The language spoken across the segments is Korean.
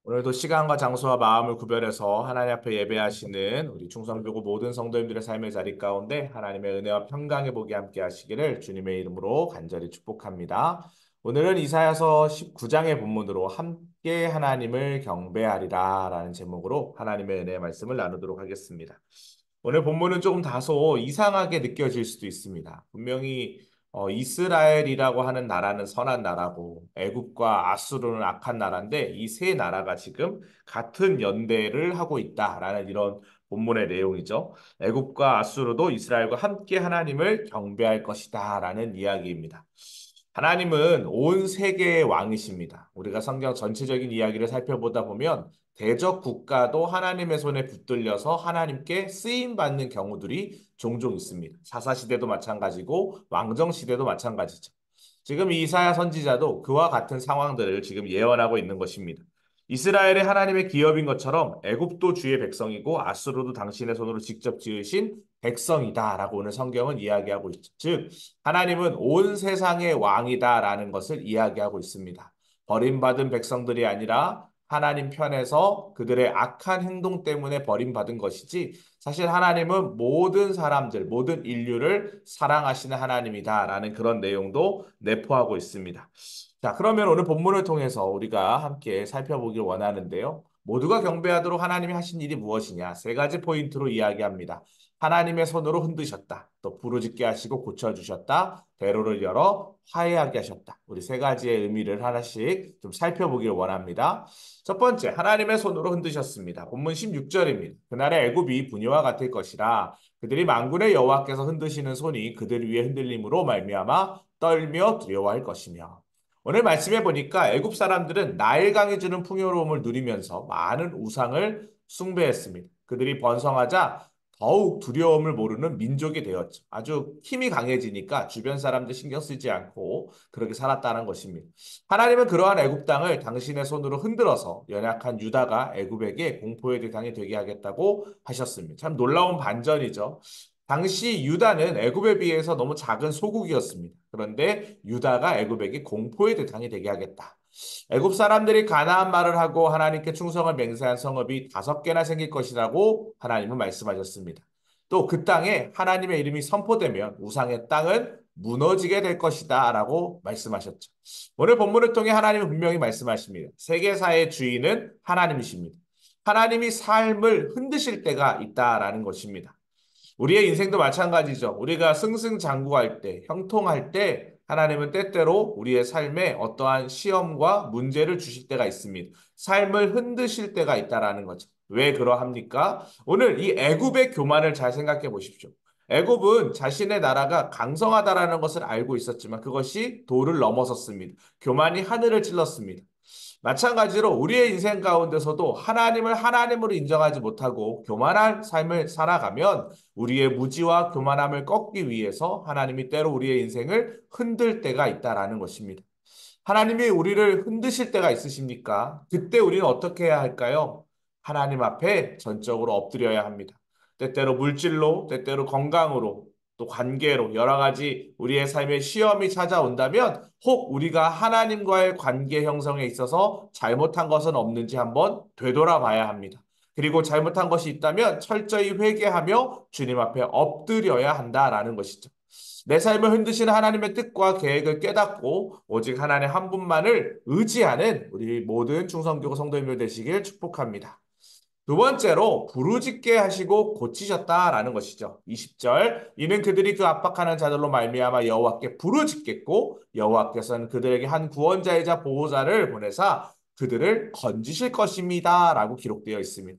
오늘도 시간과 장소와 마음을 구별해서 하나님 앞에 예배하시는 우리 충성되고 모든 성도님들의 삶의 자리 가운데 하나님의 은혜와 평강의 복이 함께 하시기를 주님의 이름으로 간절히 축복합니다. 오늘은 이사야서 19장의 본문으로 함께 하나님을 경배하리라 라는 제목으로 하나님의 은혜의 말씀을 나누도록 하겠습니다. 오늘 본문은 조금 다소 이상하게 느껴질 수도 있습니다. 분명히 이스라엘이라고 하는 나라는 선한 나라고 애굽과 아수르는 악한 나라인데 이 세 나라가 지금 같은 연대를 하고 있다라는 이런 본문의 내용이죠. 애굽과 아수르도 이스라엘과 함께 하나님을 경배할 것이다라는 이야기입니다. 하나님은 온 세계의 왕이십니다. 우리가 성경 전체적인 이야기를 살펴보다 보면 대적 국가도 하나님의 손에 붙들려서 하나님께 쓰임 받는 경우들이 종종 있습니다. 사사시대도 마찬가지고 왕정시대도 마찬가지죠. 지금 이 이사야 선지자도 그와 같은 상황들을 지금 예언하고 있는 것입니다. 이스라엘의 하나님의 기업인 것처럼 애굽도 주의 백성이고 아수르도 당신의 손으로 직접 지으신 백성이다라고 오늘 성경은 이야기하고 있죠. 즉 하나님은 온 세상의 왕이다라는 것을 이야기하고 있습니다. 버림받은 백성들이 아니라 하나님 편에서 그들의 악한 행동 때문에 버림받은 것이지 사실 하나님은 모든 사람들, 모든 인류를 사랑하시는 하나님이다라는 그런 내용도 내포하고 있습니다. 자, 그러면 오늘 본문을 통해서 우리가 함께 살펴보길 원하는데요. 모두가 경배하도록 하나님이 하신 일이 무엇이냐? 세 가지 포인트로 이야기합니다. 하나님의 손으로 흔드셨다. 또 부르짖게 하시고 고쳐주셨다. 대로를 열어 화해하게 하셨다. 우리 세 가지의 의미를 하나씩 좀 살펴보길 원합니다. 첫 번째, 하나님의 손으로 흔드셨습니다. 본문 16절입니다. 그날의 애굽이 분유와 같을 것이라 그들이 만군의 여호와께서 흔드시는 손이 그들 위에 흔들림으로 말미암아 떨며 두려워할 것이며 오늘 말씀해 보니까 애굽 사람들은 나일강이 주는 풍요로움을 누리면서 많은 우상을 숭배했습니다. 그들이 번성하자 더욱 두려움을 모르는 민족이 되었죠. 아주 힘이 강해지니까 주변 사람들 신경 쓰지 않고 그렇게 살았다는 것입니다. 하나님은 그러한 애굽 땅을 당신의 손으로 흔들어서 연약한 유다가 애굽에게 공포의 대상이 되게 하겠다고 하셨습니다. 참 놀라운 반전이죠. 당시 유다는 애굽에 비해서 너무 작은 소국이었습니다. 그런데 유다가 애굽에게 공포의 대상이 되게 하겠다. 애굽 사람들이 가나안 말을 하고 하나님께 충성을 맹세한 성읍이 5개나 생길 것이라고 하나님은 말씀하셨습니다. 또 그 땅에 하나님의 이름이 선포되면 우상의 땅은 무너지게 될 것이다라고 말씀하셨죠. 오늘 본문을 통해 하나님은 분명히 말씀하십니다. 세계사의 주인은 하나님이십니다. 하나님이 삶을 흔드실 때가 있다라는 것입니다. 우리의 인생도 마찬가지죠. 우리가 승승장구할 때, 형통할 때 하나님은 때때로 우리의 삶에 어떠한 시험과 문제를 주실 때가 있습니다. 삶을 흔드실 때가 있다라는 거죠. 왜 그러합니까? 오늘 이 애굽의 교만을 잘 생각해 보십시오. 애굽은 자신의 나라가 강성하다라는 것을 알고 있었지만 그것이 도를 넘어섰습니다. 교만이 하늘을 찔렀습니다. 마찬가지로 우리의 인생 가운데서도 하나님을 하나님으로 인정하지 못하고 교만한 삶을 살아가면 우리의 무지와 교만함을 꺾기 위해서 하나님이 때로 우리의 인생을 흔들 때가 있다라는 것입니다. 하나님이 우리를 흔드실 때가 있으십니까? 그때 우리는 어떻게 해야 할까요? 하나님 앞에 전적으로 엎드려야 합니다. 때때로 물질로, 때때로 건강으로, 또 관계로 여러 가지 우리의 삶에 시험이 찾아온다면 혹 우리가 하나님과의 관계 형성에 있어서 잘못한 것은 없는지 한번 되돌아봐야 합니다. 그리고 잘못한 것이 있다면 철저히 회개하며 주님 앞에 엎드려야 한다라는 것이죠. 내 삶을 흔드시는 하나님의 뜻과 계획을 깨닫고 오직 하나님 한 분만을 의지하는 우리 모든 충성교구 성도님들 되시길 축복합니다. 두 번째로 부르짖게 하시고 고치셨다라는 것이죠. 20절 이는 그들이 그 압박하는 자들로 말미암아 여호와께 부르짖겠고 여호와께서는 그들에게 한 구원자이자 보호자를 보내사 그들을 건지실 것입니다라고 기록되어 있습니다.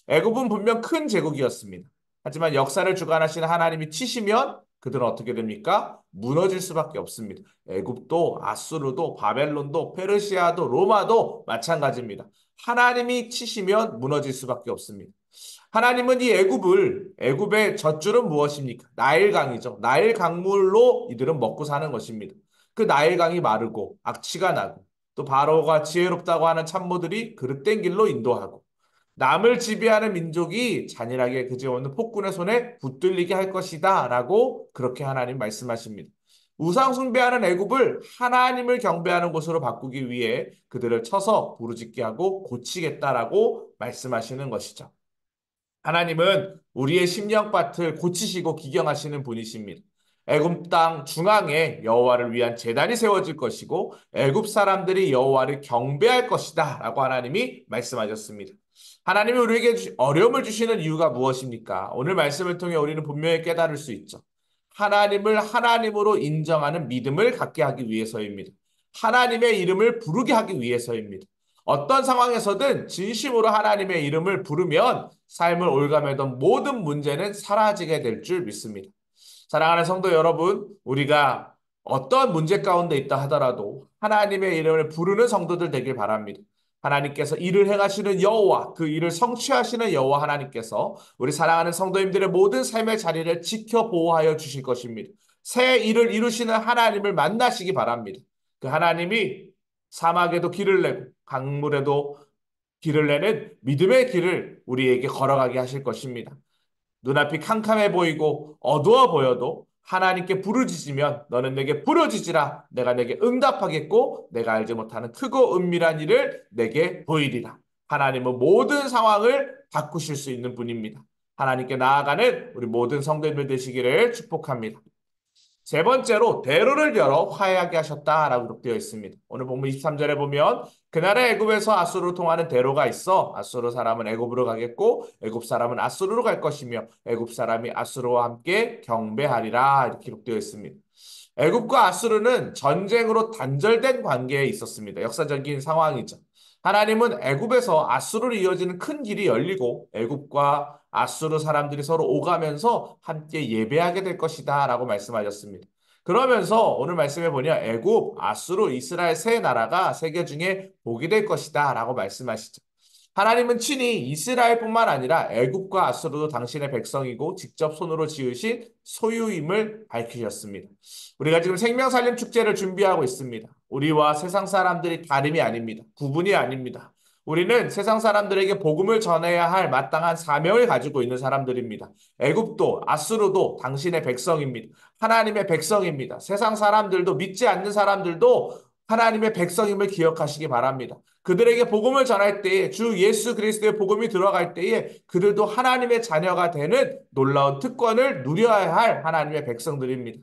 애굽은 분명 큰 제국이었습니다. 하지만 역사를 주관하시는 하나님이 치시면 그들은 어떻게 됩니까? 무너질 수밖에 없습니다. 애굽도 아수르도 바벨론도 페르시아도 로마도 마찬가지입니다. 하나님이 치시면 무너질 수밖에 없습니다. 하나님은 이 애굽의 젖줄은 무엇입니까? 나일강이죠. 나일 강물로 이들은 먹고 사는 것입니다. 그 나일강이 마르고 악취가 나고 또 바로가 지혜롭다고 하는 참모들이 그릇된 길로 인도하고 남을 지배하는 민족이 잔인하게 그지없는 폭군의 손에 붙들리게 할 것이다 라고 그렇게 하나님 말씀하십니다. 우상 숭배하는 애굽을 하나님을 경배하는 곳으로 바꾸기 위해 그들을 쳐서 부르짖게 하고 고치겠다라고 말씀하시는 것이죠. 하나님은 우리의 심령밭을 고치시고 기경하시는 분이십니다. 애굽 땅 중앙에 여호와를 위한 제단이 세워질 것이고 애굽 사람들이 여호와를 경배할 것이다라고 하나님이 말씀하셨습니다. 하나님이 우리에게 어려움을 주시는 이유가 무엇입니까? 오늘 말씀을 통해 우리는 분명히 깨달을 수 있죠. 하나님을 하나님으로 인정하는 믿음을 갖게 하기 위해서입니다. 하나님의 이름을 부르게 하기 위해서입니다. 어떤 상황에서든 진심으로 하나님의 이름을 부르면 삶을 올가매던 모든 문제는 사라지게 될 줄 믿습니다. 사랑하는 성도 여러분, 우리가 어떤 문제 가운데 있다 하더라도 하나님의 이름을 부르는 성도들 되길 바랍니다. 하나님께서 일을 행하시는 여호와, 그 일을 성취하시는 여호와 하나님께서 우리 사랑하는 성도님들의 모든 삶의 자리를 지켜 보호하여 주실 것입니다. 새 일을 이루시는 하나님을 만나시기 바랍니다. 그 하나님이 사막에도 길을 내고 강물에도 길을 내는 믿음의 길을 우리에게 걸어가게 하실 것입니다. 눈앞이 캄캄해 보이고 어두워 보여도 하나님께 부르짖으면 너는 내게 부르짖으라. 내가 내게 응답하겠고 내가 알지 못하는 크고 은밀한 일을 내게 보이리라. 하나님은 모든 상황을 바꾸실 수 있는 분입니다. 하나님께 나아가는 우리 모든 성도님들 되시기를 축복합니다. 세 번째로 대로를 열어 화해하게 하셨다라고 기록되어 있습니다. 오늘 본문 23절에 보면 그날의 애굽에서 아수르로 통하는 대로가 있어 아수르 사람은 애굽으로 가겠고 애굽 사람은 아수르로 갈 것이며 애굽 사람이 아수르와 함께 경배하리라 이렇게 기록되어 있습니다. 애굽과 아수르는 전쟁으로 단절된 관계에 있었습니다. 역사적인 상황이죠. 하나님은 애굽에서 아수르로 이어지는 큰 길이 열리고 애굽과 아수르 사람들이 서로 오가면서 함께 예배하게 될 것이다라고 말씀하셨습니다. 그러면서 오늘 말씀해 보니 애굽, 아수르, 이스라엘 세 나라가 세계 중에 복이 될 것이다라고 말씀하시죠. 하나님은 친히 이스라엘뿐만 아니라 애굽과 아수르도 당신의 백성이고 직접 손으로 지으신 소유임을 밝히셨습니다. 우리가 지금 생명살림 축제를 준비하고 있습니다. 우리와 세상 사람들이 다름이 아닙니다. 구분이 아닙니다. 우리는 세상 사람들에게 복음을 전해야 할 마땅한 사명을 가지고 있는 사람들입니다. 애굽도 아수르도 당신의 백성입니다. 하나님의 백성입니다. 세상 사람들도 믿지 않는 사람들도 하나님의 백성임을 기억하시기 바랍니다. 그들에게 복음을 전할 때에 주 예수 그리스도의 복음이 들어갈 때에 그들도 하나님의 자녀가 되는 놀라운 특권을 누려야 할 하나님의 백성들입니다.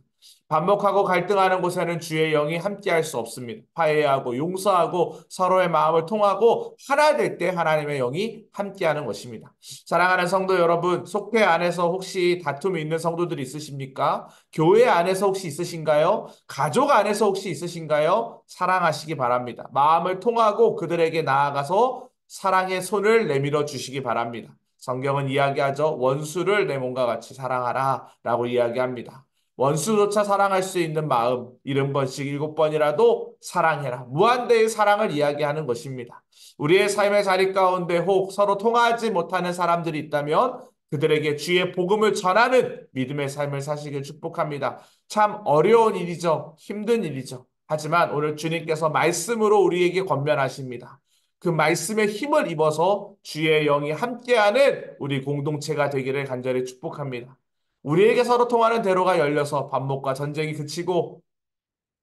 반목하고 갈등하는 곳에는 주의 영이 함께할 수 없습니다. 화해하고 용서하고 서로의 마음을 통하고 하나 될 때 하나님의 영이 함께하는 것입니다. 사랑하는 성도 여러분, 속회 안에서 혹시 다툼이 있는 성도들이 있으십니까? 교회 안에서 혹시 있으신가요? 가족 안에서 혹시 있으신가요? 사랑하시기 바랍니다. 마음을 통하고 그들에게 나아가서 사랑의 손을 내밀어 주시기 바랍니다. 성경은 이야기하죠. 원수를 내 몸과 같이 사랑하라 라고 이야기합니다. 원수조차 사랑할 수 있는 마음, 70번씩 7번이라도 사랑해라. 무한대의 사랑을 이야기하는 것입니다. 우리의 삶의 자리 가운데 혹 서로 통하지 못하는 사람들이 있다면 그들에게 주의 복음을 전하는 믿음의 삶을 사시길 축복합니다. 참 어려운 일이죠. 힘든 일이죠. 하지만 오늘 주님께서 말씀으로 우리에게 권면하십니다. 그 말씀의 힘을 입어서 주의 영이 함께하는 우리 공동체가 되기를 간절히 축복합니다. 우리에게 서로 통하는 대로가 열려서 반목과 전쟁이 그치고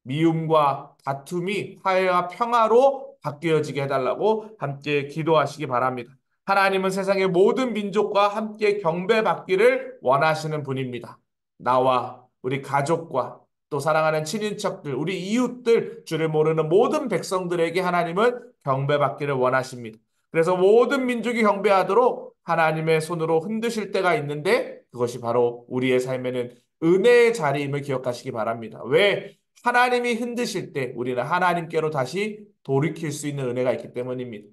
미움과 다툼이 화해와 평화로 바뀌어지게 해달라고 함께 기도하시기 바랍니다. 하나님은 세상의 모든 민족과 함께 경배받기를 원하시는 분입니다. 나와 우리 가족과 또 사랑하는 친인척들, 우리 이웃들, 주를 모르는 모든 백성들에게 하나님은 경배받기를 원하십니다. 그래서 모든 민족이 경배하도록 하나님의 손으로 흔드실 때가 있는데 그것이 바로 우리의 삶에는 은혜의 자리임을 기억하시기 바랍니다. 왜? 하나님이 흔드실 때 우리는 하나님께로 다시 돌이킬 수 있는 은혜가 있기 때문입니다.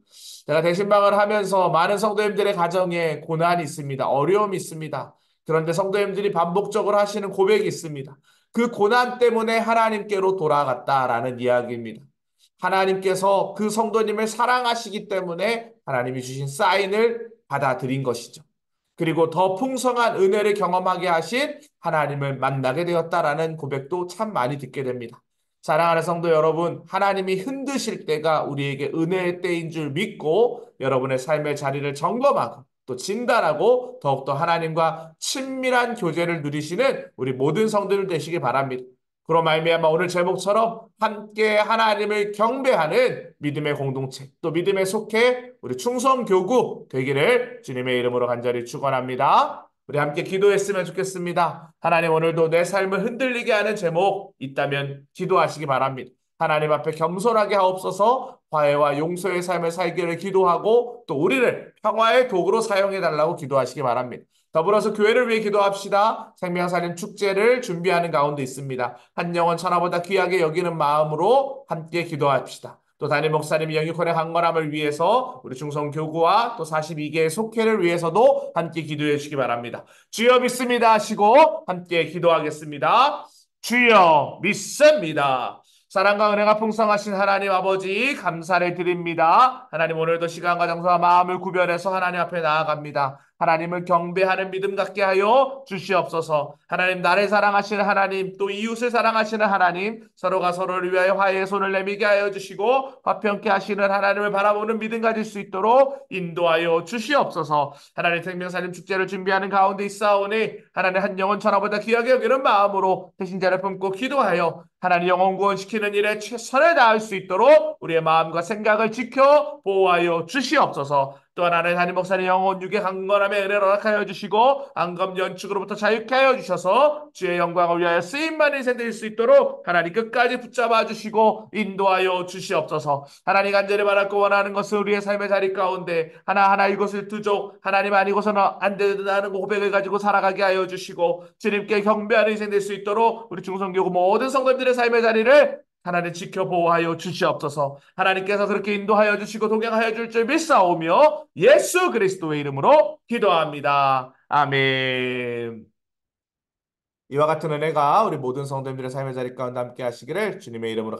제가 대신방을 하면서 많은 성도님들의 가정에 고난이 있습니다. 어려움이 있습니다. 그런데 성도님들이 반복적으로 하시는 고백이 있습니다. 그 고난 때문에 하나님께로 돌아갔다라는 이야기입니다. 하나님께서 그 성도님을 사랑하시기 때문에 하나님이 주신 사인을 받아들인 것이죠. 그리고 더 풍성한 은혜를 경험하게 하신 하나님을 만나게 되었다라는 고백도 참 많이 듣게 됩니다. 사랑하는 성도 여러분, 하나님이 흔드실 때가 우리에게 은혜의 때인 줄 믿고 여러분의 삶의 자리를 점검하고 또 진단하고 더욱더 하나님과 친밀한 교제를 누리시는 우리 모든 성도들 되시기 바랍니다. 그로 말미암아 오늘 제목처럼 함께 하나님을 경배하는 믿음의 공동체, 또 믿음의 속해 우리 충성교구 되기를 주님의 이름으로 간절히 축원합니다. 우리 함께 기도했으면 좋겠습니다. 하나님 오늘도 내 삶을 흔들리게 하는 제목 있다면 기도하시기 바랍니다. 하나님 앞에 겸손하게 하옵소서. 화해와 용서의 삶을 살기를 기도하고 또 우리를 평화의 도구로 사용해 달라고 기도하시기 바랍니다. 더불어서 교회를 위해 기도합시다. 생명사님 축제를 준비하는 가운데 있습니다. 한 영혼 천하보다 귀하게 여기는 마음으로 함께 기도합시다. 또 담임 목사님이 영육혼의 강건함을 위해서 우리 중성교구와 또 42개의 속회를 위해서도 함께 기도해 주시기 바랍니다. 주여 믿습니다 하시고 함께 기도하겠습니다. 주여 믿습니다. 사랑과 은혜가 풍성하신 하나님 아버지 감사를 드립니다. 하나님 오늘도 시간과 장소와 마음을 구별해서 하나님 앞에 나아갑니다. 하나님을 경배하는 믿음 갖게 하여 주시옵소서. 하나님 나를 사랑하시는 하나님 또 이웃을 사랑하시는 하나님 서로가 서로를 위하여 화해의 손을 내밀게 하여 주시고 화평케 하시는 하나님을 바라보는 믿음 가질 수 있도록 인도하여 주시옵소서. 하나님 생명사님 축제를 준비하는 가운데 있사오니 하나님 한 영혼 천하보다 귀하게 여기는 마음으로 배신자를 품고 기도하여 하나님 영혼 구원시키는 일에 최선을 다할 수 있도록 우리의 마음과 생각을 지켜 보호하여 주시옵소서. 또한 하나님 담임 목사님 영혼 육의 강건함의 은혜를 허락하여 주시고 안검 연축으로부터 자유케 하여 주셔서 주의 영광을 위하여 쓰임만 인생 될 수 있도록 하나님 끝까지 붙잡아 주시고 인도하여 주시옵소서. 하나님 간절히 바라고 원하는 것은 우리의 삶의 자리 가운데 하나하나 이것을 두족 하나님 아니고서는 안 된다는 고백을 가지고 살아가게 하여 주시고 주님께 경배하는 인생 될 수 있도록 우리 중성교구 모든 성도님들의 삶의 자리를 하나님 지켜보호하여 주시옵소서. 하나님께서 그렇게 인도하여 주시고 동행하여 줄 줄 믿사오며 예수 그리스도의 이름으로 기도합니다. 아멘. 이와 같은 은혜가 우리 모든 성도님들의 삶의 자리 가운데 함께 하시기를 주님의 이름으로